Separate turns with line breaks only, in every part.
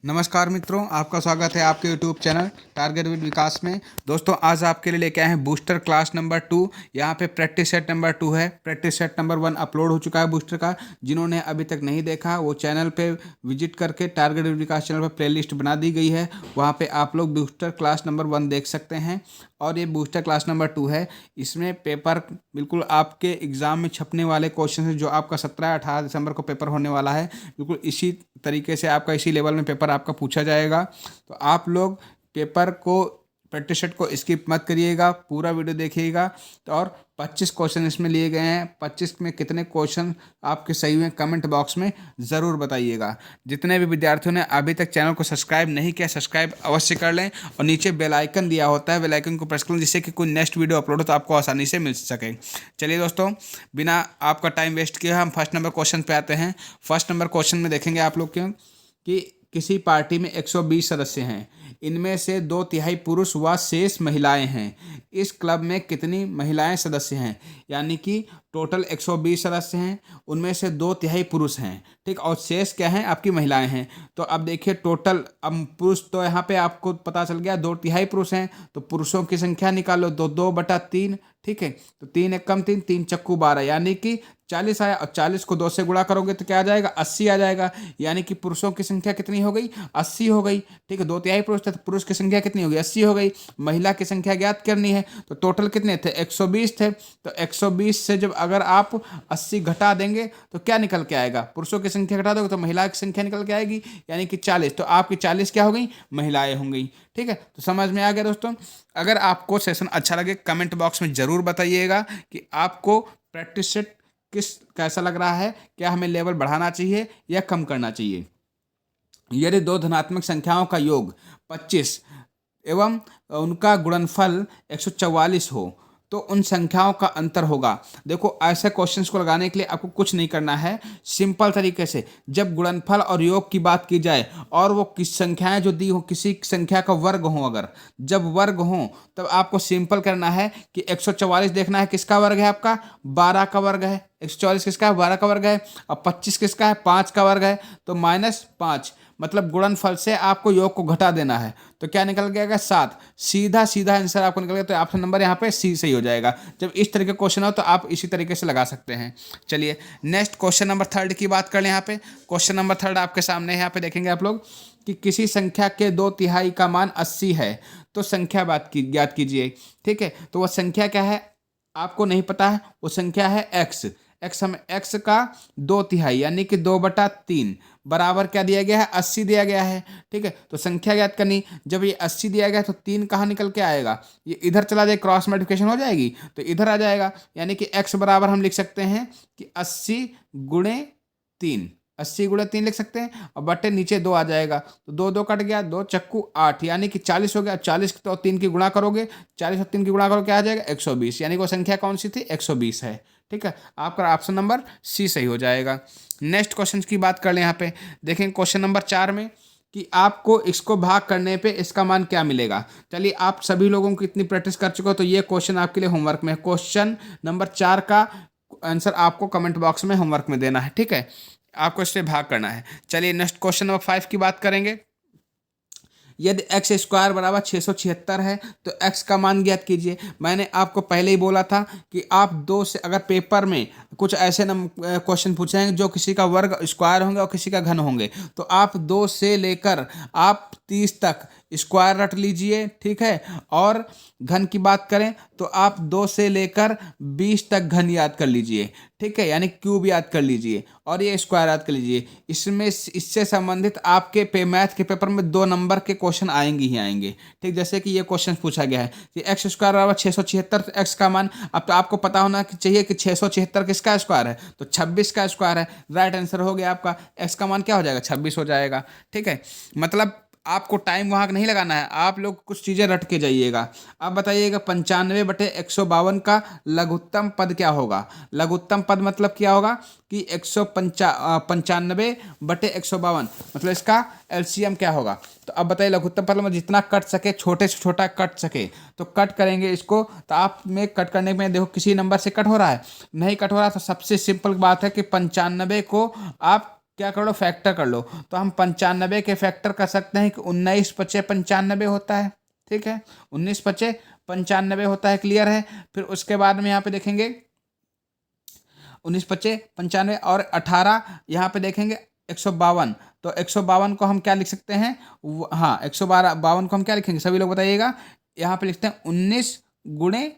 नमस्कार मित्रों, आपका स्वागत है आपके यूट्यूब चैनल टारगेट विद विकास में। दोस्तों, आज आपके लिए लेके आए हैं बूस्टर क्लास नंबर 2। यहाँ पे प्रैक्टिस सेट नंबर 2 है। प्रैक्टिस सेट नंबर 1 अपलोड हो चुका है बूस्टर का। जिन्होंने अभी तक नहीं देखा वो चैनल पे विजिट करके टारगेट विद विकास चैनल पर प्लेलिस्ट बना दी गई है, वहाँ पर आप लोग बूस्टर क्लास नंबर 1 देख सकते हैं। और ये बूस्टर क्लास नंबर 2 है। इसमें पेपर बिल्कुल आपके एग्ज़ाम में छपने वाले क्वेश्चन है, जो आपका 17-18 दिसंबर को पेपर होने वाला है। बिल्कुल इसी तरीके से आपका इसी लेवल में पेपर आपका पूछा जाएगा। तो आप लोग पेपर को प्रैक्टिस सेट को स्किप मत करिएगा, पूरा वीडियो देखिएगा। तो और 25 क्वेश्चन इसमें लिए गए हैं। 25 में कितने क्वेश्चन आपके सही हुए कमेंट बॉक्स में ज़रूर बताइएगा। जितने भी विद्यार्थियों ने अभी तक चैनल को सब्सक्राइब नहीं किया, सब्सक्राइब अवश्य कर लें। और नीचे बेल आइकन दिया होता है, बेल आइकन को प्रेस कर लें, जिससे कि कोई नेक्स्ट वीडियो अपलोड हो तो आपको आसानी से मिल सके। चलिए दोस्तों, बिना आपका टाइम वेस्ट किए हम फर्स्ट नंबर क्वेश्चन पे आते हैं। फर्स्ट नंबर क्वेश्चन में देखेंगे आप लोग क्यों कि किसी पार्टी में 120 सदस्य हैं, इनमें से 2/3 पुरुष व शेष महिलाएं हैं। इस क्लब में कितनी महिलाएं सदस्य हैं? यानी कि टोटल 120 सदस्य हैं, उनमें से 2/3 पुरुष हैं, ठीक, और शेष क्या हैं? आपकी महिलाएं हैं। तो अब देखिए टोटल, अब पुरुष तो यहाँ पे आपको पता चल गया 2/3 पुरुष हैं। तो पुरुषों की संख्या निकालो, 2/3, ठीक है। तो 3 एकम 3, 3 चक्कू 12, यानी कि 40 आया। और 40 को 2 से गुणा करोगे तो क्या आ जाएगा? 80 आ जाएगा। यानी कि पुरुषों की संख्या कितनी हो गई? 80 हो गई, ठीक है। 2/3 पुरुष थे तो पुरुष की संख्या कितनी हो गई? 80 हो गई। महिला की संख्या ज्ञात करनी है, तो टोटल कितने थे? 120 थे। तो 120 से जब अगर आप 80 घटा देंगे तो क्या निकल के आएगा? पुरुषों की संख्या घटा दोगे तो महिला की संख्या निकल के आएगी, यानी कि 40। तो आपकी 40 क्या हो गई? महिलाएं होंगी, ठीक है। तो समझ में आ गया दोस्तों। अगर आपको सेशन अच्छा लगे कमेंट बॉक्स में ज़रूर बताइएगा कि आपको प्रैक्टिस सेट कैसा लग रहा है, क्या हमें लेवल बढ़ाना चाहिए या कम करना चाहिए। यदि दो धनात्मक संख्याओं का योग 25 एवं उनका गुणनफल 144 हो तो उन संख्याओं का अंतर होगा। देखो, ऐसे क्वेश्चंस को लगाने के लिए आपको कुछ नहीं करना है। सिंपल तरीके से जब गुणनफल और योग की बात की जाए और वो किस संख्याएं जो दी हो, किसी संख्या का वर्ग हो, अगर जब वर्ग हो तब आपको सिंपल करना है कि 144 देखना है किसका वर्ग है? आपका 12 का वर्ग है। 144 किसका है? 12 का वर्ग है। और 25 किसका है? 5 का वर्ग है। तो -5, मतलब गुणनफल से आपको योग को घटा देना है। तो क्या निकल गया? 7। सीधा सीधा आंसर आपको निकल गया। तो ऑप्शन नंबर यहाँ पे सी सही हो जाएगा। जब इस तरह के क्वेश्चन हो तो आप इसी तरीके से लगा सकते हैं। चलिए नेक्स्ट क्वेश्चन नंबर 3 की बात कर लें। यहाँ पे क्वेश्चन नंबर 3 आपके सामने है। यहाँ पे देखेंगे आप लोग कि किसी संख्या के 2/3 का मान 80 है तो संख्या ज्ञात कीजिए, ठीक है। तो वह संख्या क्या है? आपको नहीं पता है। वो संख्या है एक्स। एक्स का 2/3 यानी कि 2/3 बराबर क्या दिया गया है? 80 दिया गया है, ठीक है। तो संख्या ज्ञात करनी। जब ये 80 दिया गया तो 3 कहाँ निकल के आएगा? ये इधर चला जाए, क्रॉस मल्टीप्लिकेशन हो जाएगी तो इधर आ जाएगा। यानी कि x बराबर हम लिख सकते हैं कि 80 गुणे 3, 80 गुणे 3 लिख सकते हैं। और बटे नीचे 2 आ जाएगा, तो 2 2 कट गया, 2 चक्कू 8, यानी कि 40 हो गया। 40 तो 3 की गुणा करोगे, 40 और 3 की गुणा करोगे क्या आ जाएगा? 120, यानी कि वो संख्या कौन सी थी? 120 है, ठीक है। आपका ऑप्शन नंबर सी सही हो जाएगा। नेक्स्ट क्वेश्चन की बात कर लें। यहाँ पे देखें क्वेश्चन नंबर 4 में कि आपको इसको भाग करने पे इसका मान क्या मिलेगा। चलिए, आप सभी लोगों की इतनी प्रैक्टिस कर चुके हो तो ये क्वेश्चन आपके लिए होमवर्क में है। क्वेश्चन नंबर 4 का आंसर आपको कमेंट बॉक्स में होमवर्क में देना है, ठीक है। आपको इससे भाग करना है। चलिए नेक्स्ट क्वेश्चन नंबर 5 की बात करेंगे। यदि एक्स स्क्वायर बराबर 676 है तो एक्स का मान ज्ञात कीजिए। मैंने आपको पहले ही बोला था कि आप 2 से, अगर पेपर में कुछ ऐसे क्वेश्चन पूछे हैं जो किसी का वर्ग स्क्वायर होंगे और किसी का घन होंगे, तो आप 2 से लेकर आप 30 तक स्क्वायर रट लीजिए, ठीक है। और घन की बात करें तो आप 2 से लेकर 20 तक घन याद कर लीजिए, ठीक है, यानी क्यूब याद कर लीजिए और ये स्क्वायर याद कर लीजिए। इसमें इससे संबंधित आपके मैथ के पेपर में 2 नंबर के क्वेश्चन आएंगे ही आएंगे, ठीक। जैसे कि ये क्वेश्चन पूछा गया है कि एक्स स्क्वायर बराबर 676, तो एक्स का मान अब तो आपको पता होना चाहिए कि 676 किसका स्क्वायर है? तो 26 का स्क्वायर है। राइट आंसर हो गया आपका। एक्स का मान क्या हो जाएगा? 26 हो जाएगा, ठीक है। मतलब आपको टाइम वहाँ नहीं लगाना है, आप लोग कुछ चीज़ें रट के जाइएगा। अब बताइएगा 95/152 का लघुत्तम पद क्या होगा? लघुत्तम पद मतलब क्या होगा कि 95/152, मतलब इसका एलसीएम क्या होगा? तो अब बताइए लघुत्तम पद मतलब जितना कट सके, छोटे से छोटा कट सके तो कट करेंगे इसको। तो आप में कट करने में देखो किसी नंबर से कट हो रहा है, नहीं कट हो रहा, तो सबसे सिंपल बात है कि 95 को आप क्या कर लो, फैक्टर कर लो। तो हम 95 के फैक्टर कर सकते हैं कि 19 × 95 होता है। ठीक है, 19 × 95 होता है, क्लियर है। फिर उसके बाद में यहाँ पे देखेंगे 19 × 95 और 18 यहाँ पे देखेंगे 152। तो 152 को हम क्या लिख सकते हैं, हाँ 152 को हम क्या लिखेंगे, सभी लोग बताइएगा। यहाँ पे लिखते हैं 19 ×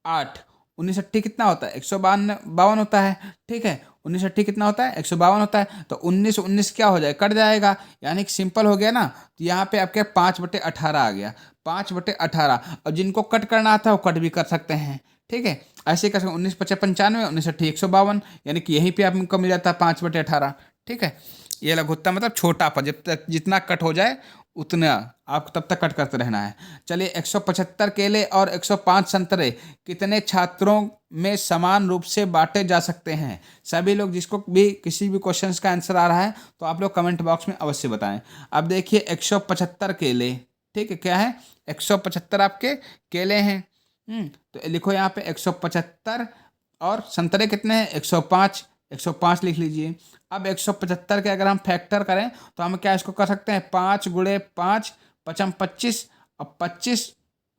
8। 19 × 8 कितना होता है, 152 होता है। ठीक है, 19 × 8 कितना होता है, 152 होता है। तो 19 क्या हो जाए, कट जाएगा, यानी कि सिंपल हो गया ना। तो यहाँ पे आपके 5/18 आ गया, 5/18। और जिनको कट करना आता है वो कट भी कर सकते हैं। ठीक है, ऐसे कर सकते 19 × 95, 19 × 8 152, यानी कि यहीं पे आपको मिल जाता है 5/18। ठीक है, ये लघुत्तम मतलब छोटा पर, जब तक जितना कट हो जाए उतना आपको तब तक कट करते रहना है। चलिए, 175 केले और 105 संतरे कितने छात्रों में समान रूप से बांटे जा सकते हैं। सभी लोग जिसको भी किसी भी क्वेश्चन का आंसर आ रहा है तो आप लोग कमेंट बॉक्स में अवश्य बताएं। अब देखिए 175 केले, ठीक है, क्या है, 175 आपके केले हैं। तो लिखो यहाँ पे 175, और संतरे कितने हैं, 105, 105 लिख लीजिए। अब 175 के अगर हम फैक्टर करें तो हम क्या इसको कर सकते हैं, 5 × 5 = 25, और 25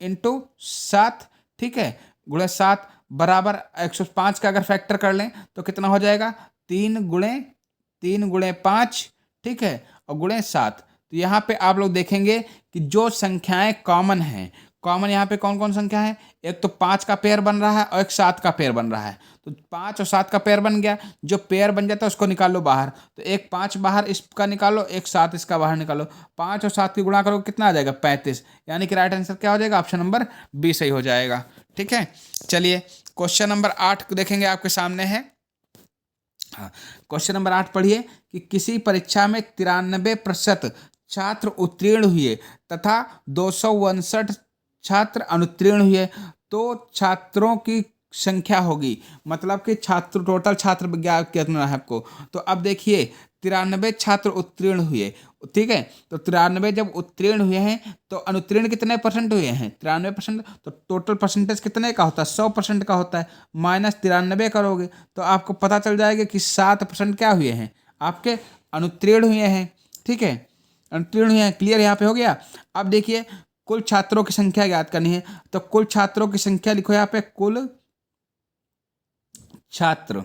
× 7, ठीक है, × 7 बराबर 105 का अगर फैक्टर कर लें तो कितना हो जाएगा, 3 × 5, ठीक है, और ×7। तो यहाँ पे आप लोग देखेंगे कि जो संख्याएं कॉमन हैं, कॉमन यहाँ पे कौन कौन संख्या है, एक तो 5 का पेयर बन रहा है और एक 7 का पेयर बन रहा है। तो 5 और 7 का पेयर बन गया, जो पेयर बन जाता है उसको निकाल लो बाहर। तो एक 5 बाहर इसका निकालो, एक 7 इसका बाहर निकालो। 5 और 7 की गुणा करो कितना आ जाएगा, 35। यानी कि राइट आंसर क्या हो जाएगा, ऑप्शन नंबर बी सही हो जाएगा। ठीक है, चलिए क्वेश्चन नंबर 8 देखेंगे, आपके सामने है। हाँ, क्वेश्चन नंबर 8 पढ़िए कि किसी परीक्षा में 93% छात्र उत्तीर्ण हुए तथा 259 छात्र अनुत्तीर्ण हुए, तो छात्रों की संख्या होगी, मतलब कि छात्र टोटल छात्र विज्ञान कितना है आपको। तो अब देखिए 93 छात्र उत्तीर्ण हुए, ठीक है, तो 93 जब उत्तीर्ण हुए हैं तो अनुत्तीर्ण कितने परसेंट हुए हैं, 93%। तो टोटल परसेंटेज कितने का होता है, 100% का होता है, -93 करोगे तो आपको पता चल जाएगा कि 7% क्या हुए हैं, आपके अनुत्तीर्ण हुए हैं। ठीक है, अनुत्तीर्ण हुए हैं, क्लियर यहाँ पे हो गया। अब देखिए कुल छात्रों की संख्या ज्ञात करनी है, तो कुल छात्रों की संख्या लिखो यहाँ पे, कुल छात्र,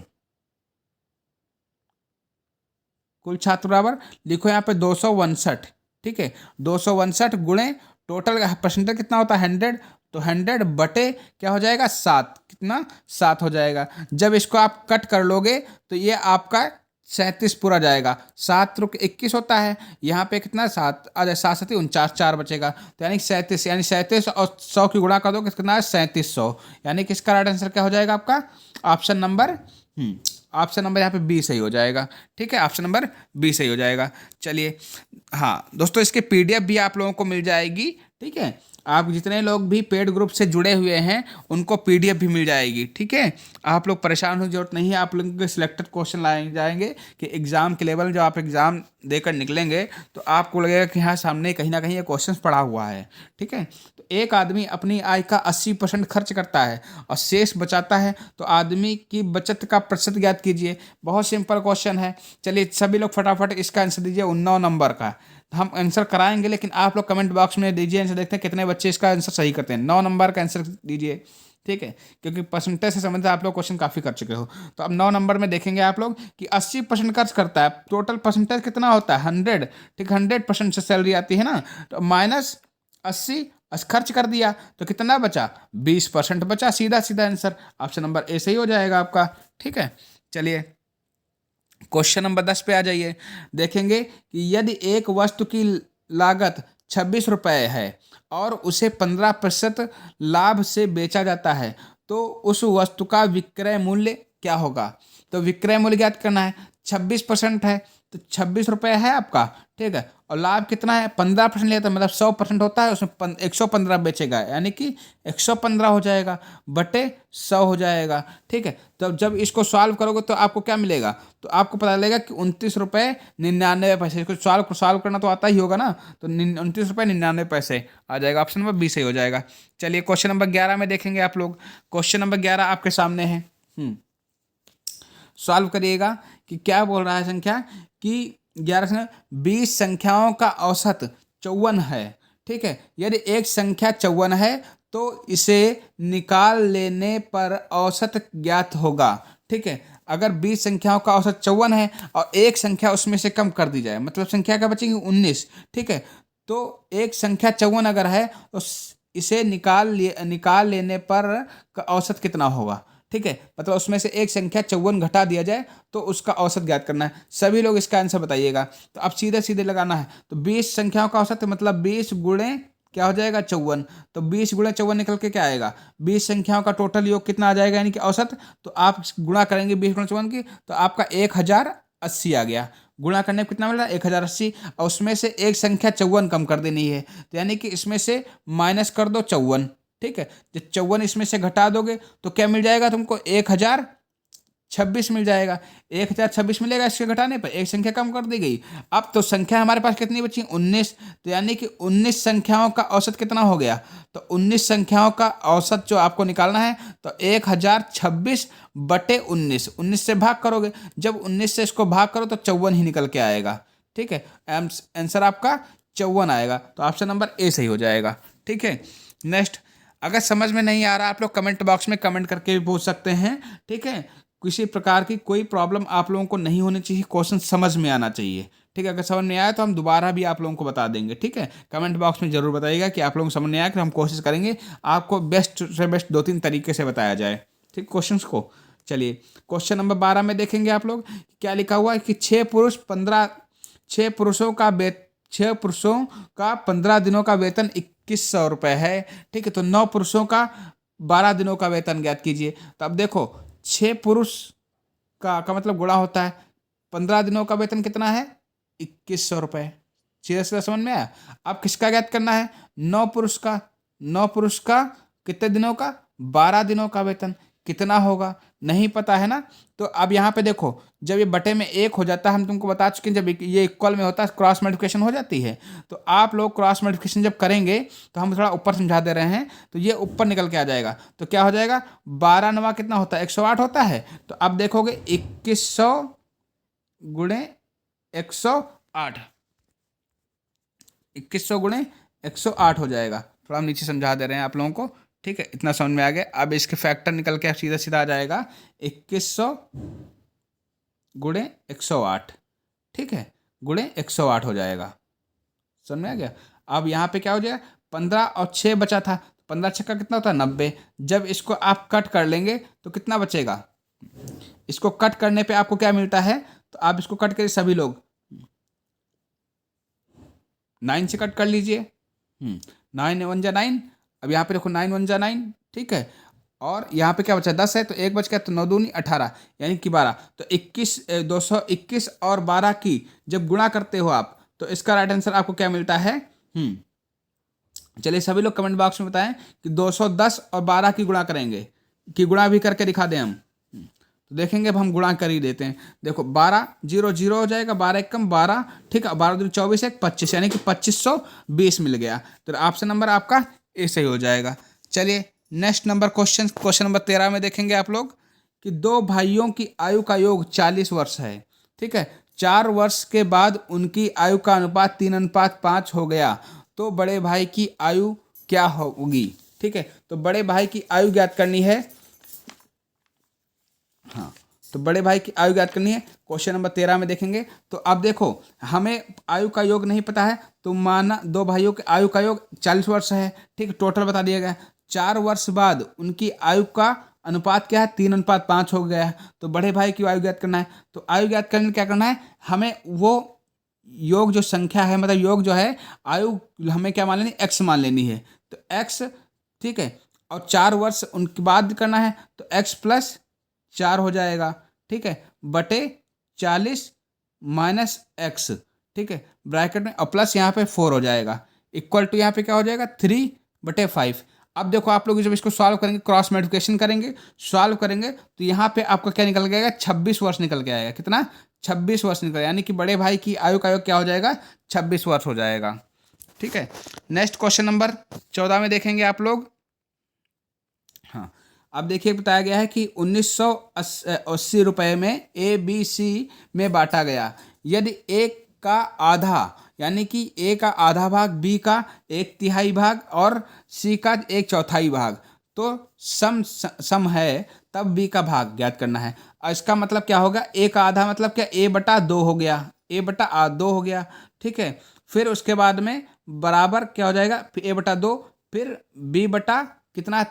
कुल छात्र बराबर लिखो यहाँ पे 259। ठीक है, 259 गुणे टोटल परसेंटेज कितना होता है, 100। तो 100 बटे क्या हो जाएगा, 7, कितना, 7 हो जाएगा। जब इसको आप कट कर लोगे तो ये आपका 37 पूरा जाएगा, 7 × 21 होता है, यहाँ पे कितना 7 आ जाए, 7 × 7 = 49, 4 बचेगा। तो यानी 37, यानी 37 और 100 की गुणा कर दो कितना है, 3700। यानी कि इसका राइट आंसर क्या हो जाएगा आपका, ऑप्शन नंबर ऑप्शन नंबर यहाँ पे बी सही हो जाएगा। ठीक है, ऑप्शन नंबर बी सही हो जाएगा। चलिए, हाँ दोस्तों, इसके पीडीएफ भी आप लोगों को मिल जाएगी। ठीक है, आप जितने लोग भी पेड ग्रुप से जुड़े हुए हैं उनको पीडीएफ भी मिल जाएगी। ठीक है, आप लोग परेशान होने की जरूरत नहीं है, आप लोगों के सिलेक्टेड क्वेश्चन लाए जाएंगे कि एग्जाम के लेवल, जब आप एग्जाम देकर निकलेंगे तो आपको लगेगा कि हाँ सामने कहीं ना कहीं ये क्वेश्चन पड़ा हुआ है। ठीक है, तो एक आदमी अपनी आय का 80% खर्च करता है और शेष बचाता है, तो आदमी की बचत का प्रतिशत ज्ञात कीजिए। बहुत सिंपल क्वेश्चन है। चलिए सभी लोग फटाफट इसका आंसर दीजिए, 9 नंबर का। हम आंसर कराएंगे लेकिन आप लोग कमेंट बॉक्स में दीजिए आंसर, देखते हैं कितने बच्चे इसका आंसर सही करते हैं। 9 नंबर का आंसर दीजिए। ठीक है, क्योंकि परसेंटेज से संबंधित आप लोग क्वेश्चन काफ़ी कर चुके हो। तो अब 9 नंबर में देखेंगे आप लोग कि 80% खर्च करता है, टोटल परसेंटेज कितना होता है, 100। ठीक, 100% से सैलरी आती है ना, तो -80 खर्च कर दिया तो कितना बचा, 20% बचा। सीधा सीधा आंसर ऑप्शन नंबर ए सही हो जाएगा आपका। ठीक है, चलिए क्वेश्चन नंबर 10 पे आ जाइए। देखेंगे कि यदि एक वस्तु की लागत 26 रुपये है और उसे 15% लाभ से बेचा जाता है, तो उस वस्तु का विक्रय मूल्य क्या होगा। तो विक्रय मूल्य ज्ञात करना है, 26% है तो 26 रुपये है आपका। ठीक है, और लाभ कितना है, 15% लेता है, मतलब 100% होता है, उसमें 115 बेचेगा, यानी कि 115 हो जाएगा बटे 100 हो जाएगा। ठीक है, तो जब इसको सॉल्व करोगे तो आपको क्या मिलेगा, तो आपको पता लगेगा कि 29 रुपये 99 पैसे। इसको सॉल्व करना तो आता ही होगा ना, तो 29 रुपये 99 पैसे आ जाएगा, ऑप्शन नंबर बी सही हो जाएगा। चलिए क्वेश्चन नंबर 11 में देखेंगे आप लोग। क्वेश्चन नंबर 11 आपके सामने है। सॉल्व करिएगा कि क्या बोल रहा है संख्या कि 11 से 20 संख्याओं का औसत 54 है। ठीक है, यदि एक संख्या 54 है तो इसे निकाल लेने पर औसत ज्ञात होगा। ठीक है, अगर 20 संख्याओं का औसत 54 है और एक संख्या उसमें से कम कर दी जाए, मतलब संख्या क्या बचेगी 19। ठीक है, तो एक संख्या 54 अगर है तो इसे निकाल लेने पर औसत कितना होगा। ठीक है, मतलब उसमें से एक संख्या 54 घटा दिया जाए तो उसका औसत ज्ञात करना है। सभी लोग इसका आंसर बताइएगा। तो अब सीधे सीधे लगाना है, तो 20 संख्याओं का औसत मतलब 20 गुणे क्या हो जाएगा 54। तो 20 गुणे 54 निकल के क्या आएगा, 20 संख्याओं का टोटल योग कितना आ जाएगा यानी कि औसत। तो आप गुणा करेंगे 20 गुणे 54 की, तो आपका 1080 आ गया। गुणा करने में कितना मिल रहा है 1080, और उसमें से एक संख्या 54 कम कर देनी है, तो यानी कि इसमें से माइनस कर दो 54। ठीक है, जब 54 इसमें से घटा दोगे तो क्या मिल जाएगा तुमको 1026 मिल जाएगा। 1026 मिलेगा इसके घटाने पर, एक संख्या कम कर दी गई। अब तो संख्या हमारे पास कितनी बची 19, तो यानी कि 19 संख्याओं का औसत कितना हो गया, तो 19 संख्याओं का औसत जो आपको निकालना है तो 1026 बटे 19, 19 से भाग करोगे, जब 19 से इसको भाग करो तो 54 ही निकल के आएगा। ठीक है, आंसर आपका 54 आएगा, तो ऑप्शन नंबर ए सही हो जाएगा। ठीक है, नेक्स्ट, अगर समझ में नहीं आ रहा आप लोग कमेंट बॉक्स में कमेंट करके भी पूछ सकते हैं। ठीक है, किसी प्रकार की कोई प्रॉब्लम आप लोगों को नहीं होनी चाहिए, क्वेश्चन समझ में आना चाहिए। ठीक है, अगर समझ में आया तो हम दोबारा भी आप लोगों को बता देंगे। ठीक है, कमेंट बॉक्स में जरूर बताइएगा कि आप लोगों को समझ नहीं आया, कि हम कोशिश करेंगे आपको बेस्ट से बेस्ट 2-3 तरीके से बताया जाए। ठीक, क्वेश्चन को चलिए क्वेश्चन नंबर 12 में देखेंगे आप लोग क्या लिखा हुआ है कि 6 पुरुषों का 15 दिनों का वेतन 2100 रुपये है। ठीक है, तो 9 पुरुषों का 12 दिनों का वेतन ज्ञात कीजिए। तो अब देखो 6 पुरुष का मतलब गुणा होता है, 15 दिनों का वेतन कितना है 2100 रुपये। सीधा सीधा समझ में आया। अब किसका ज्ञात करना है 9 पुरुष का। 9 पुरुष का कितने दिनों का 12 दिनों का वेतन कितना होगा नहीं पता है ना। तो अब यहाँ पे देखो जब ये बटे में 1 हो जाता है, हम तुमको बता चुके हैं, जब ये इक्वल में होता है क्रॉस मल्टीप्लिकेशन हो जाती है। तो आप लोग क्रॉस मल्टीप्लिकेशन जब करेंगे तो हम थोड़ा ऊपर समझा दे रहे हैं, तो ये ऊपर निकल के आ जाएगा। तो क्या हो जाएगा 12 नवा कितना होता है 108 होता है। तो अब देखोगे 2100 गुणे 108, 2100 गुणे 108 हो जाएगा। थोड़ा हम नीचे समझा दे रहे हैं आप लोगों को। ठीक है, इतना समझ में आ गया। अब इसके फैक्टर निकल के सीधा सीधा आ जाएगा 2100 गुणे 108। ठीक है, गुणे 108 हो जाएगा। समझ में आ गया। अब यहाँ पे क्या हो जाएगा 15 और 6 बचा था, 15 छक्का कितना होता है 90। जब इसको आप कट कर लेंगे तो कितना बचेगा, इसको कट करने पे आपको क्या मिलता है, तो आप इसको कट करिए सभी लोग 9 से कट कर लीजिए। 9 1 जा 9। अब यहाँ पे देखो 9 1 जा 9। ठीक है, और यहाँ पे क्या बचा 10 है, तो 1 बच गया, तो 9 दूनी 18 यानी कि 12। तो 221 और 12 की जब गुणा करते हो आप तो इसका राइट आंसर आपको क्या मिलता है। चलिए सभी लोग कमेंट बॉक्स में बताएं कि 210 और 12 की गुणा करेंगे कि गुणा भी करके दिखा दें हम। तो देखेंगे अब हम गुणा कर ही देते हैं। देखो 12 0 0 हो जाएगा, 12 एक कम 12। ठीक है, 12 दूनी 24 1 25 यानी कि 2520 मिल गया। तो ऑप्शन नंबर आपका ए सही हो जाएगा। चलिए नेक्स्ट नंबर क्वेश्चन नंबर 13 में देखेंगे आप लोग कि 2 भाइयों की आयु का योग 40 वर्ष है। ठीक है, 4 वर्ष के बाद उनकी आयु का अनुपात 3:5 हो गया, तो बड़े भाई की आयु क्या होगी। ठीक है, तो बड़े भाई की आयु ज्ञात करनी है। हाँ, तो बड़े भाई की आयु ज्ञात करनी है, क्वेश्चन नंबर 13 में देखेंगे। तो अब देखो हमें आयु का योग नहीं पता है, तो माना 2 भाइयों के आयु का योग 40 वर्ष है। ठीक है, टोटल बता दिया गया। 4 वर्ष बाद उनकी आयु का अनुपात क्या है 3:5 हो गया है, तो बड़े भाई की आयु ज्ञात करना है। तो आयु ज्ञात करने क्या करना है, हमें वो योग जो संख्या है, मतलब योग जो है आयु हमें क्या मान लेनी एक्स मान लेनी है। तो एक्स, ठीक है, और 4 वर्ष उनके बाद करना है, तो x+4 हो जाएगा। ठीक है, बटे 40 माइनस एक्स। ठीक है, ब्रैकेट में, और प्लस यहाँ पे 4 हो जाएगा, इक्वल टू यहाँ पे क्या हो जाएगा 3/5। अब देखो आप लोग जब इसको सॉल्व करेंगे, क्रॉस मल्टीप्लिकेशन करेंगे, सॉल्व करेंगे, तो यहाँ पे आपका क्या निकल के आएगा 26 वर्ष निकल के आएगा। कितना 26 वर्ष निकल, यानी कि बड़े भाई की आयु का योग क्या हो जाएगा 26 वर्ष हो जाएगा। ठीक है, नेक्स्ट क्वेश्चन नंबर 14 में देखेंगे आप लोग। हाँ, अब देखिए बताया गया है कि 1980 रुपये में ए बी सी में बांटा गया। यदि ए का आधा यानी कि ए का आधा भाग, बी का एक तिहाई भाग और सी का एक चौथाई भाग, तो सम सम है, तब बी का भाग ज्ञात करना है। और इसका मतलब क्या होगा, ए का आधा मतलब क्या, ए बटा दो हो गया, ए बटा दो हो गया। ठीक है, फिर उसके बाद में बराबर क्या हो जाएगा, ए बटा दो, फिर बी बटा कितना,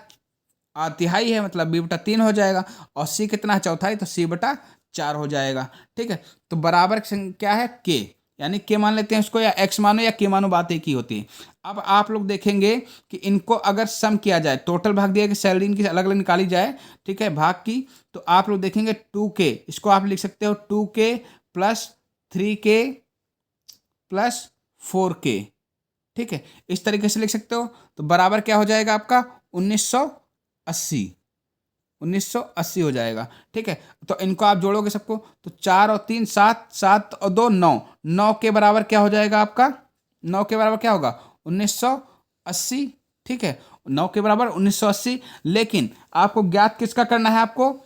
तिहाई है मतलब बी बटा तीन हो जाएगा, और सी कितना है, चौथाई, तो सी बटा चार हो जाएगा। ठीक है, तो बराबर क्या है, के, यानी के मान लेते हैं इसको, या एक्स मानो या के मानो, बात एक ही होती है। अब आप लोग देखेंगे कि इनको अगर सम किया जाए, टोटल भाग दिया कि सैलरी इनकी अलग अलग निकाली जाए, ठीक है, भाग की, तो आप लोग देखेंगे 2K, इसको आप लिख सकते हो 2K plus 3K plus 4K। ठीक है, इस तरीके से लिख सकते हो। तो बराबर क्या हो जाएगा आपका, 1980, 1980 हो जाएगा। ठीक है, तो इनको आप जोड़ोगे सबको, तो 4 और 3 7, 7 और 2 9, 9 के बराबर क्या हो जाएगा आपका, 9 के बराबर क्या होगा, 1980। ठीक है, 9 के बराबर 1980। लेकिन आपको ज्ञात किसका करना है, आपको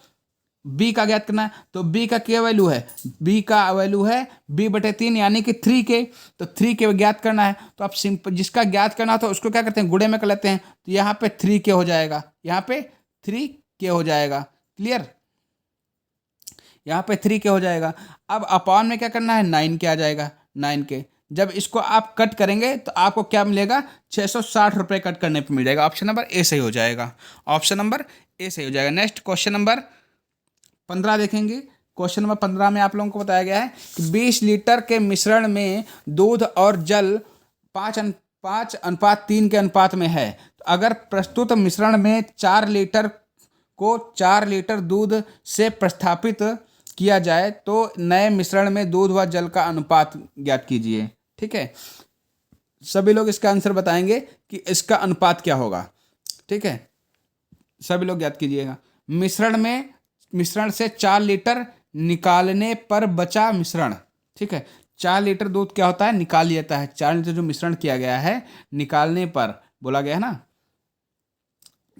बी का ज्ञात करना है। तो बी का क्या वैल्यू है, बी का वैल्यू है बी बटे तीन, यानी कि 3K। तो 3K ज्ञात करना है, तो आप सिंपल जिसका ज्ञात करना हो तो उसको क्या करते हैं, गुणे में कर लेते हैं। तो यहाँ पे 3K हो जाएगा, यहाँ पे 3K हो जाएगा। क्लियर, यहाँ पे 3K हो जाएगा। अब अपॉन में क्या करना है, 9K आ जाएगा, 9K। जब इसको आप कट करेंगे तो आपको क्या मिलेगा, 660 रुपये कट करने पर मिल जाएगा। ऑप्शन नंबर ए सही हो जाएगा, ऑप्शन नंबर ए सही हो जाएगा। नेक्स्ट क्वेश्चन नंबर 15 देखेंगे। क्वेश्चन नंबर 15 में आप लोगों को बताया गया है कि 20 लीटर के मिश्रण में दूध और जल 5:3 के अनुपात में है। तो अगर प्रस्तुत मिश्रण में 4 लीटर को 4 लीटर दूध से प्रतिस्थापित किया जाए तो नए मिश्रण में दूध व जल का अनुपात ज्ञात कीजिए। ठीक है, सभी लोग इसका आंसर बताएंगे कि इसका अनुपात क्या होगा। ठीक है, सभी लोग ज्ञात कीजिएगा। मिश्रण से 4 लीटर निकालने पर बचा मिश्रण। ठीक है, 4 लीटर दूध क्या होता है, निकाल लिया जाता है। 4 लीटर जो मिश्रण किया गया है निकालने पर बोला गया है ना।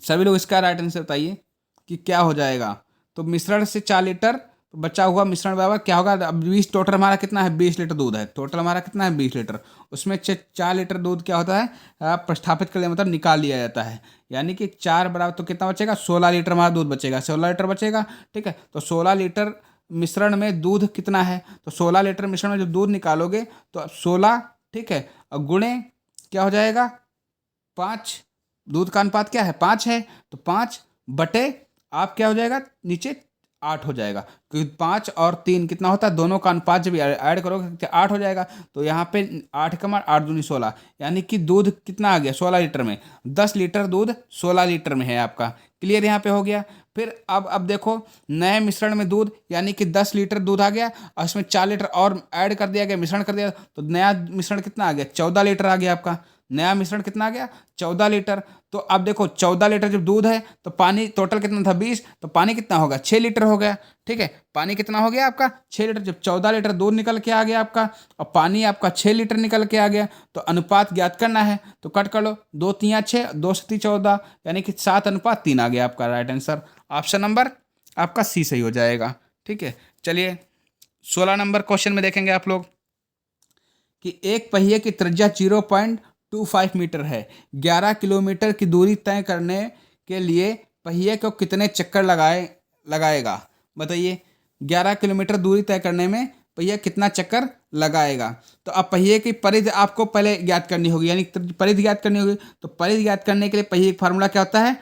सभी लोग इसका राइट आंसर बताइए कि क्या हो जाएगा। तो मिश्रण से 4 लीटर बचा हुआ मिश्रण बराबर क्या होगा, अब 20, टोटल हमारा कितना है, 20 लीटर दूध है, टोटल हमारा कितना है, 20 लीटर। उसमें 4 लीटर दूध क्या होता है, प्रतिस्थापित कर लिया मतलब निकाल लिया जाता है, यानी कि 4 बराबर तो कितना बचेगा, 16 लीटर हमारा दूध बचेगा, 16 लीटर बचेगा। ठीक है, तो 16 लीटर मिश्रण में दूध कितना है, तो 16 लीटर मिश्रण में जो दूध निकालोगे तो 16, ठीक है, और गुणे क्या हो जाएगा, 5, दूध का अनुपात क्या है, 5 है, तो 5 बटे आप क्या हो जाएगा, नीचे 8 हो जाएगा, क्योंकि 5 और 3 कितना होता है, दोनों का अनुपात जब ऐड करोगे तो 8 हो जाएगा। तो यहाँ पे 8 का मान 8 दूनी 16, यानी कि दूध कितना आ गया, 16 लीटर में, 10 लीटर दूध 16 लीटर में है आपका। क्लियर, यहाँ पे हो गया। फिर अब देखो, नए मिश्रण में दूध यानी कि 10 लीटर दूध आ गया और इसमें 4 लीटर और ऐड कर दिया गया, मिश्रण कर दिया, तो नया मिश्रण कितना आ गया, 14 लीटर आ गया आपका। नया मिश्रण कितना आ गया, 14 लीटर। तो अब देखो 14 लीटर जब दूध है तो पानी टोटल कितना था, 20, तो पानी कितना होगा, 6 लीटर हो गया। ठीक है, पानी कितना हो गया आपका, 6 लीटर। जब 14 लीटर दूध निकल के आ गया आपका और पानी आपका 6 लीटर निकल के आ गया, तो अनुपात ज्ञात करना है, तो कट कर लो, 2 3 6, 2 7 14, यानी कि 7:3 आ गया आपका राइट आंसर। ऑप्शन नंबर आपका सी सही हो जाएगा। ठीक है, चलिए 16 नंबर क्वेश्चन में देखेंगे आप लोग कि एक पहिए की त्रिज्या 0.25 मीटर है। 11 किलोमीटर की दूरी तय करने के लिए पहिए को कितने चक्कर लगाएगा, बताइए। 11 किलोमीटर दूरी तय करने में पहिया कितना चक्कर लगाएगा। तो अब पहिए की परिधि आपको पहले ज्ञात करनी होगी, यानी परिधि ज्ञात करनी होगी। तो परिधि ज्ञात करने के लिए पहिए का फार्मूला क्या होता है,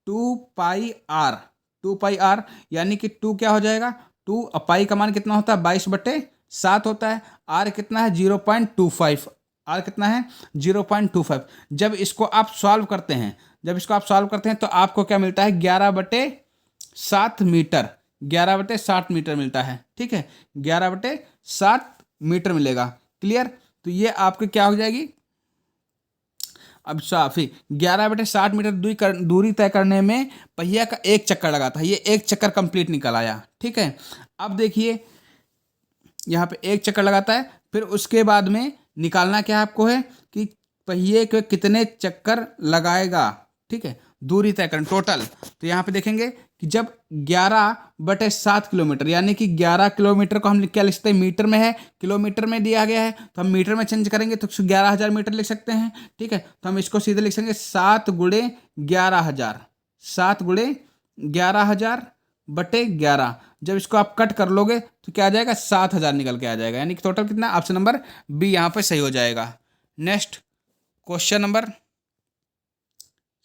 2πr, 2πr, यानी कि 2 क्या हो जाएगा, 2, और पाई का मान कितना होता है, 22/7 होता है। आर कितना है, 0.25, आर कितना है, 0.25। जब इसको आप सॉल्व करते हैं तो आपको क्या मिलता है, 11/7 मीटर, 11/7 मीटर मिलता है। ठीक है, 11/7 मीटर मिलेगा। क्लियर, तो ये आपकी क्या हो जाएगी, अब साफी 11/7 मीटर दूरी तय करने में पहिया का एक चक्कर लगा था, ये एक चक्कर कंप्लीट निकल आया। ठीक है, अब देखिए यहाँ पे एक चक्कर लगाता है, फिर उसके बाद में निकालना क्या आपको है कि पहिए के कितने चक्कर लगाएगा। ठीक है, दूरी तय करें टोटल। तो यहाँ पे देखेंगे कि जब 11/7 किलोमीटर, यानी कि 11 किलोमीटर को हम क्या लिख सकते हैं, मीटर में है, किलोमीटर में दिया गया है, तो हम मीटर में चेंज करेंगे तो 11,000 मीटर लिख सकते हैं। ठीक है, तो हम इसको सीधे लिख सकेंगे 7 × 11,000, 7 × 11,000/11। जब इसको आप कट कर लोगे तो क्या आ जाएगा, 7,000 निकल के आ जाएगा, यानी कि टोटल कितना, ऑप्शन नंबर बी यहाँ पे सही हो जाएगा। नेक्स्ट क्वेश्चन नंबर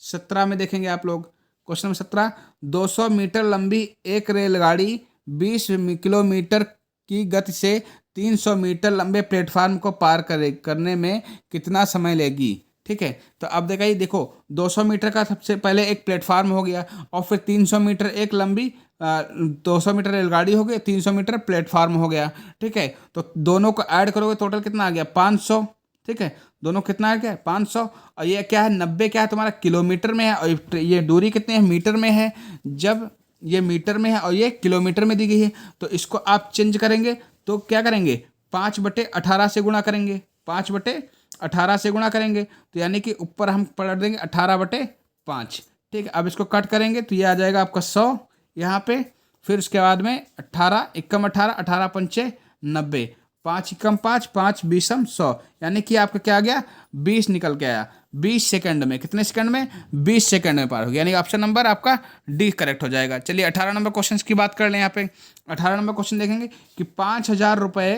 17 में देखेंगे आप लोग। क्वेश्चन नंबर 17, 200 मीटर लंबी एक रेलगाड़ी 20 किलोमीटर की गति से 300 मीटर लंबे प्लेटफार्म को पार करने में कितना समय लेगी। ठीक है, तो अब देखो 200 मीटर का सबसे पहले एक प्लेटफार्म हो गया, और फिर 300 मीटर एक लंबी 200 मीटर रेलगाड़ी हो गई, 300 मीटर प्लेटफार्म हो गया। ठीक है, तो दोनों को ऐड करोगे टोटल कितना आ गया, 500। ठीक है, दोनों कितना आ गया, 500। और ये क्या है, 90 क्या है तुम्हारा, किलोमीटर में है, और ये दूरी कितनी है, मीटर में है। जब ये मीटर में है और ये किलोमीटर में दी गई है, तो इसको आप चेंज करेंगे तो क्या करेंगे, 5/18 से गुणा करेंगे, 5/18 से गुणा करेंगे, तो यानी कि ऊपर हम पलट देंगे 18/5। ठीक है, अब इसको कट करेंगे तो ये आ जाएगा आपका 100 यहाँ पे। फिर उसके बाद में 18 एकम 18, 18×5 90, 5 एकम 5, 5 बीसम 100, यानी कि आपका क्या आ गया, 20 निकल के आया। 20 सेकंड में, कितने सेकंड में, 20 सेकंड में पार हो गया, यानी ऑप्शन नंबर आपका डी करेक्ट हो जाएगा। चलिए 18 नंबर क्वेश्चन की बात कर लें। यहाँ पे 18 नंबर क्वेश्चन देखेंगे कि 5,000 रुपये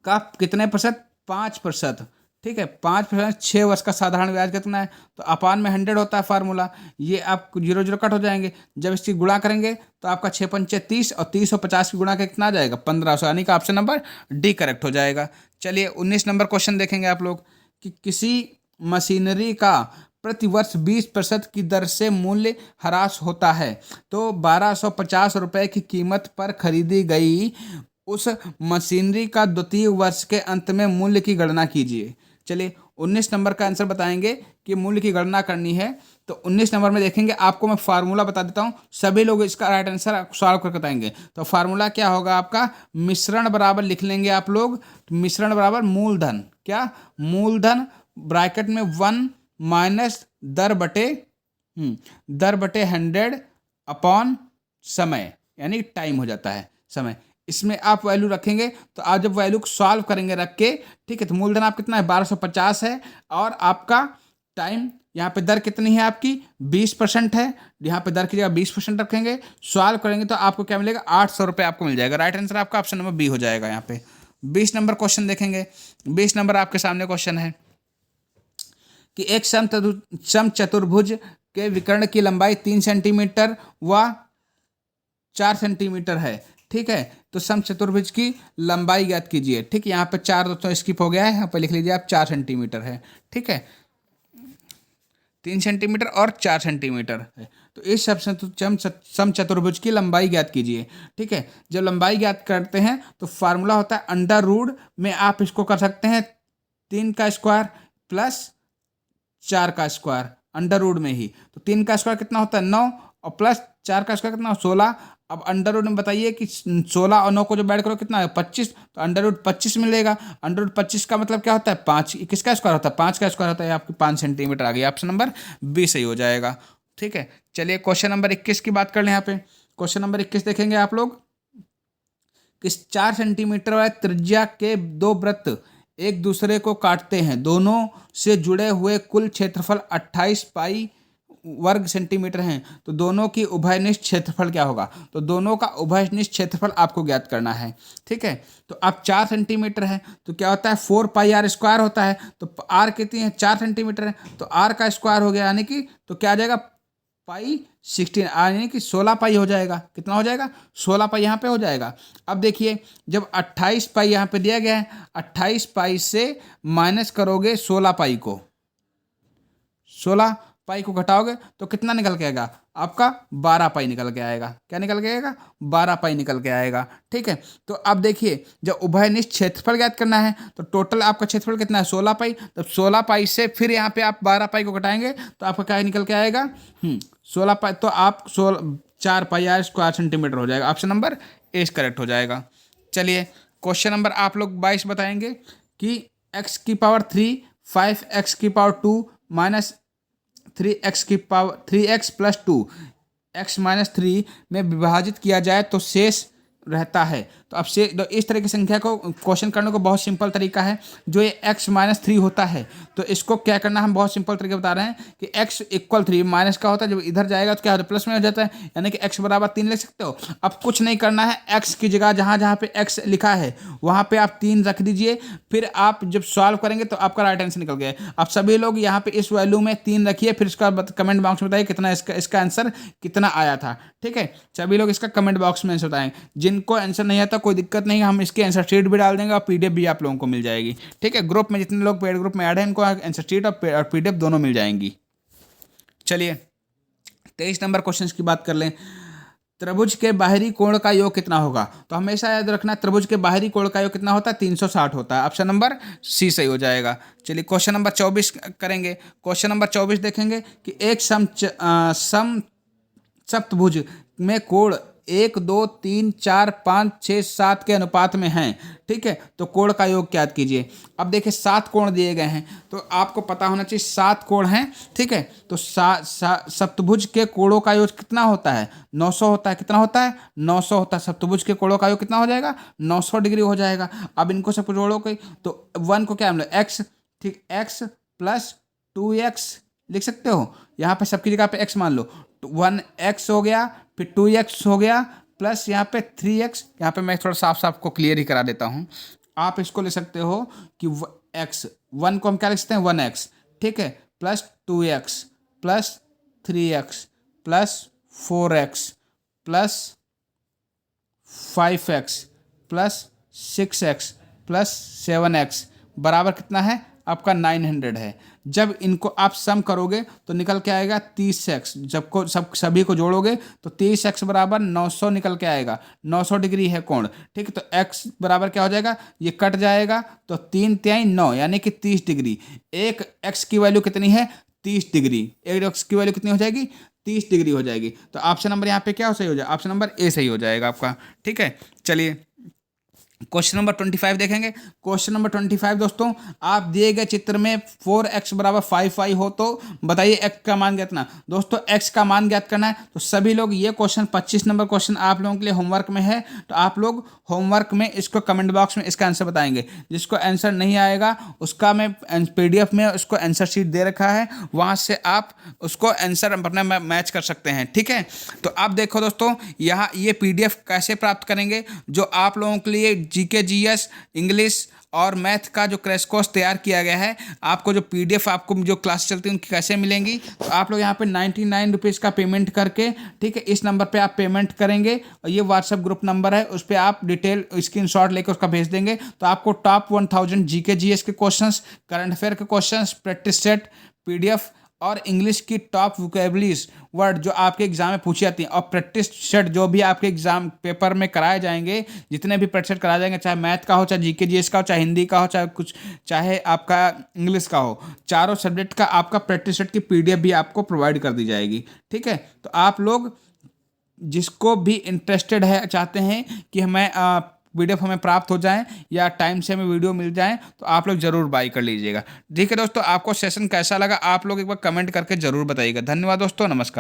का कितने प्रतिशत, 5%। ठीक है, 5%, 6 वर्ष का साधारण ब्याज कितना है, तो अपान में 100 होता है फार्मूला, ये आप 0 0 कट हो जाएंगे। जब इसकी गुणा करेंगे तो आपका 6×5 = 30, और 30 और 50 की गुणा के कितना आ जाएगा, 1500, यानी कि ऑप्शन नंबर डी करेक्ट हो जाएगा। चलिए 19 नंबर क्वेश्चन देखेंगे आप लोग कि किसी मशीनरी का प्रतिवर्ष 20% की दर से मूल्य ह्रास होता है, तो 1250 रुपये की कीमत पर खरीदी गई उस मशीनरी का द्वितीय वर्ष के अंत में मूल्य की गणना कीजिए। चलिए 19 नंबर का आंसर बताएंगे कि मूल्य की गणना करनी है। तो 19 नंबर में देखेंगे, आपको मैं फार्मूला बता देता हूँ, सभी लोग इसका राइट आंसर सॉल्व करके बताएंगे। तो फार्मूला क्या होगा आपका, मिश्रण बराबर लिख लेंगे आप लोग, तो मिश्रण बराबर मूलधन, क्या, मूलधन ब्रैकेट में 1 माइनस दर बटे 100 अपॉन समय, यानी टाइम हो जाता है समय। इसमें आप वैल्यू रखेंगे, तो आप जब वैल्यू को सॉल्व करेंगे रख के, ठीक है, तो मूलधन आप कितना है, 1250 है, और आपका टाइम यहाँ पे दर कितनी है आपकी, 20% है। यहाँ पे दर की जगह 20% रखेंगे, सॉल्व करेंगे तो आपको क्या मिलेगा, 800 रुपये आपको मिल जाएगा। राइट आंसर आपका ऑप्शन नंबर बी हो जाएगा। यहाँ पे 20 नंबर क्वेश्चन देखेंगे। 20 नंबर आपके सामने क्वेश्चन है कि एक समचतुर्भुज के विकर्ण की लंबाई 3 सेंटीमीटर व 4 सेंटीमीटर है। ठीक है, तो समचतुर्भुज की लंबाई ज्ञात कीजिए। ठीक, यहाँ पे 4 दोस्तों स्किप हो गया है, यहाँ पे लिख लीजिए आप 4 सेंटीमीटर है। ठीक है, 3 सेंटीमीटर और 4 सेंटीमीटर है, तो इस समचतुर्भुज की लंबाई ज्ञात कीजिए। ठीक है, जब लंबाई ज्ञात करते हैं तो फार्मूला होता है अंडर रूट में, आप इसको कर सकते हैं 3 का स्क्वायर प्लस 4 का स्क्वायर, अंडर रूट में ही। तो 3 का स्क्वायर कितना होता है, 9, और प्लस 4 का स्क्वायर कितना, 16। अब अंडर रूट में बताइए कि 16 और 9 को जो ऐड करो कितना है, 25, तो अंडर रूट 25 मिलेगा। अंडर रूट 25 का मतलब क्या होता है, 5, किसका स्क्वायर होता है, 5 का स्क्वायर होता है, आपकी 5 सेंटीमीटर आ गई। ऑप्शन नंबर बी सही हो जाएगा। ठीक है, चलिए क्वेश्चन नंबर 21 की बात कर लें। यहाँ पे क्वेश्चन नंबर 21 देखेंगे आप लोग कि 4 सेंटीमीटर वाले त्रिज्या के 2 वृत्त एक दूसरे को काटते हैं, दोनों से जुड़े हुए कुल क्षेत्रफल 28 पाई वर्ग सेंटीमीटर हैं, तो दोनों की उभयनिष्ठ क्षेत्रफल क्या होगा, तो दोनों का उभयनिष्ठ क्षेत्रफल आपको ज्ञात करना है। ठीक है, तो अब 4 सेंटीमीटर है तो क्या होता है, 4πr स्क्वायर होता है, तो r कितनी है, 4 सेंटीमीटर है, तो r का स्क्वायर हो गया, यानी कि तो क्या आ जाएगा, पाई 16, यानी कि 16 पाई हो जाएगा। कितना हो जाएगा, 16 पाई यहाँ पे हो जाएगा। अब देखिए जब 28 पाई यहाँ पे दिया गया है, 28 पाई से माइनस करोगे 16 पाई को, 16 पाई को घटाओगे तो कितना निकल के आएगा, आपका 12 पाई निकल के आएगा। क्या निकल के आएगा, 12 पाई निकल के आएगा। ठीक है, तो अब देखिए जब उभयनिष्ठ क्षेत्रफल ज्ञात करना है तो टोटल आपका क्षेत्रफल कितना है, 16 पाई। तो 16 पाई से फिर यहाँ पे आप 12 पाई को घटाएंगे तो आपका क्या निकल के आएगा, 16 पाई, तो आप 4πr स्क्वायर सेंटीमीटर हो जाएगा। ऑप्शन नंबर ए करेक्ट हो जाएगा। चलिए क्वेश्चन नंबर आप लोग 22 बताएंगे कि x⁻³ 5x⁻² 3x+2 x-3 में विभाजित किया जाए तो शेष रहता है। तो अब से तो इस तरह की संख्या को क्वेश्चन करने को बहुत सिंपल तरीका है। जो ये x-3 होता है तो इसको क्या करना, हम बहुत सिंपल तरीके बता रहे हैं कि x = 3 माइनस का होता है, जब इधर जाएगा तो क्या होता है, प्लस में हो जाता है, यानी कि x = 3 लिख सकते हो। अब कुछ नहीं करना है, x की जगह जहाँ जहाँ पे x लिखा है वहाँ पे आप 3 रख दीजिए। फिर आप जब सॉल्व करेंगे तो आपका राइट आंसर निकल गया। अब सभी लोग यहाँ पे इस वैल्यू में 3 रखिए, फिर इसका कमेंट बॉक्स में बताइए कितना इसका आंसर कितना आया था। ठीक है, सभी लोग इसका कमेंट बॉक्स में आंसर बताएं। जिनको आंसर नहीं आता कोई दिक्कत नहीं, हम इसके आंसर शीट भी डाल देंगे और पीडीएफ भी आप लोगों को मिल जाएगी। ठीक है, ग्रुप में जितने लोग पेड ग्रुप में ऐड हैं इनको आंसर शीट और पीडीएफ दोनों मिल जाएंगी। चलिए 23 नंबर क्वेश्चन की बात कर लें। त्रिभुज के बाहरी कोण का योग कितना होगा? तो हमेशा याद रखना, त्रिभुज के बाहरी कोण का योग कितना होता है? 360 होता है। ऑप्शन नंबर सी सही हो जाएगा। चलिए क्वेश्चन नंबर 24 करेंगे। क्वेश्चन नंबर 24 देखेंगे कि एक सप्तभुज में कोण 1, 2, 3, 4, 5, 6, 7 के अनुपात में हैं। ठीक है, तो कोण का योग ज्ञात कीजिए। अब देखिए 7 कोण दिए गए हैं तो आपको पता होना चाहिए 7 कोण हैं। ठीक है, तो सप्तभुज के कोणों का योग कितना होता है? 900 होता है। कितना होता है? 900 होता है। सप्तभुज के कोणों का योग कितना हो जाएगा? 900 डिग्री हो जाएगा। अब इनको सबको जोड़ोगे तो 1 को क्या मतलब x, ठीक, x + 2x लिख सकते हो। यहाँ पे सबकी जगह पे x मान लो, 1x हो गया, फिर 2x हो गया, प्लस यहाँ पे 3x। यहाँ पे मैं थोड़ा साफ साफ को क्लियर ही करा देता हूँ। आप इसको ले सकते हो कि x 1 को हम क्या लिख सकते हैं? 1x। ठीक है, plus 2x plus 3x plus 4x plus 5x plus 6x plus 7x बराबर कितना है? आपका 900 है। जब इनको आप सम करोगे तो निकल के आएगा 30x। जब को सभी को जोड़ोगे तो 30x = 900 निकल के आएगा। 900 डिग्री है कोण। ठीक है, तो x बराबर क्या हो जाएगा? ये कट जाएगा तो 3 × 9 यानी कि 30 डिग्री। एक x की वैल्यू कितनी है? 30 डिग्री। एक x की वैल्यू कितनी हो जाएगी? 30 डिग्री हो जाएगी। तो ऑप्शन नंबर यहाँ पे क्या सही हो जाएगा? ऑप्शन नंबर ए सही हो जाएगा आपका। ठीक है, चलिए क्वेश्चन नंबर 25 देखेंगे। क्वेश्चन नंबर 25 दोस्तों, आप दिए गए चित्र में 4x = 5y हो तो बताइए x का मान ज्ञात करना। दोस्तों x का मान ज्ञात करना है तो सभी लोग ये क्वेश्चन 25 नंबर क्वेश्चन आप लोगों के लिए होमवर्क में है। तो आप लोग होमवर्क में इसको कमेंट बॉक्स में इसका आंसर बताएंगे। जिसको आंसर नहीं आएगा उसका मैं PDF में उसको आंसर शीट दे रखा है, वहाँ से आप उसको आंसर अपना मैच कर सकते हैं। ठीक है, तो आप देखो दोस्तों यहाँ ये PDF कैसे प्राप्त करेंगे। जो आप लोगों के लिए GK GS इंग्लिश और मैथ का जो क्रैश कोर्स तैयार किया गया है, आपको जो PDF आपको जो क्लास चलती है उनकी कैसे मिलेंगी, तो आप लोग यहाँ पे 99 रुपीज़ का पेमेंट करके, ठीक है, इस नंबर पे आप पेमेंट करेंगे और ये व्हाट्सएप ग्रुप नंबर है, उस पर आप डिटेल स्क्रीनशॉट लेकर उसका भेज देंगे तो आपको टॉप 1000 GK GS के क्वेश्चंस, करंट अफेयर के क्वेश्चंस, प्रैक्टिस सेट PDF और इंग्लिश की टॉप वोकैबुलरीज वर्ड जो आपके एग्जाम में पूछी जाती हैं और प्रैक्टिस सेट जो भी आपके एग्जाम पेपर में कराए जाएंगे, जितने भी प्रैक्टिस सेट कराए जाएंगे, चाहे मैथ का हो, चाहे GK GS का हो, चाहे हिंदी का हो, चाहे आपका इंग्लिश का हो, चारों सब्जेक्ट का आपका प्रैक्टिस सेट की PDF भी आपको प्रोवाइड कर दी जाएगी। ठीक है, तो आप लोग जिसको भी इंटरेस्टेड है, चाहते हैं कि हमें PDF हमें प्राप्त हो जाए या टाइम से हमें वीडियो मिल जाए, तो आप लोग ज़रूर बाय कर लीजिएगा। ठीक है दोस्तों, आपको सेशन कैसा लगा आप लोग एक बार कमेंट करके ज़रूर बताइएगा। धन्यवाद दोस्तों, नमस्कार।